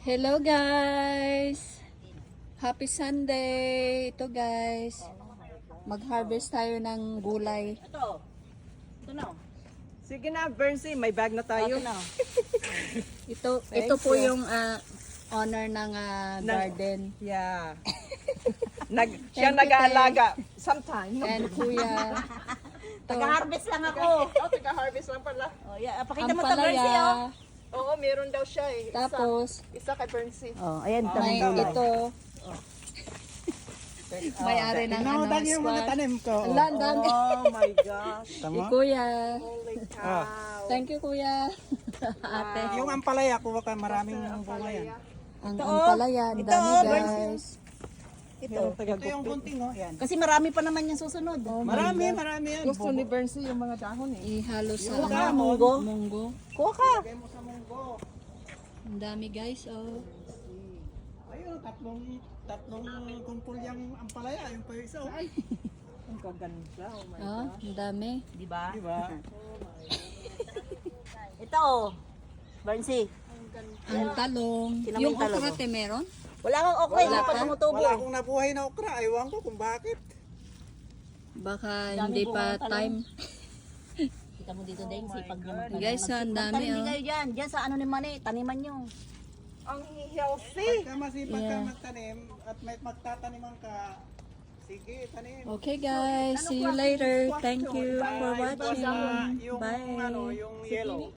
Hello guys! Happy Sunday! Ito guys, mag-harvest tayo ng gulay. Ito. Ito na. Sige na, Bernsey, may bag na tayo. Ito na. Ito po yung owner ng garden. Yeah. Siya Thank you, nag-aalaga. Sometime. And kuya. Taga-harvest lang ako. Oh, taga-harvest lang pala. Oh, yeah. Pakita Ang mo ito, Bernsey, oh. palaya. Oo, meron daw siya eh. Tapos, Isa kay Bernsey. Oh, ayan, may ito. May-ari ng yung mga squash. tanim ko. Ala, ang dami. Oh my gosh. Si Tama? kuya. Holy cow. Thank you kuya. Ate. Yung ampalaya, kuha ka maraming bunga yan. Ang palaya, ang Ito, dami oh, guys. Ito. Ito yung gunting, oh. Yan. Kasi marami pa naman yung susunod. Marami yan. Gusto ni Bernsey yung mga dahon eh. Ihalo sa munggo. munggo. Kuha ka. Lagay mo sa munggo. Ang dami guys, oh. Ayun, tatlong kumpul yung ampalaya. Yung pa yung isa, oh. Ang kaganda. Oh my Oh, ang dami. Di ba? Diba? Ito, oh. Bernsey. Ang talong. Sino may Yung talong, okra oh? te meron? Wala kang okra, hindi pa tumutubo. Wala akong nabuhay na okra. Aywan ko kung bakit. Baka Dami hindi pa bunga, talong. time. Kita mo dito, Deng, sipag naman. Guys, ang dami Magtanim din oh. kayo dyan. Dyan sa ano ni Mani, taniman nyo. Ang healthy. Pagka masipag Yeah. ka magtanim at may magtataniman ka, sige, tanim. Okay guys, see you later. Thank you for Basta watching. yung Bye. yung yellow.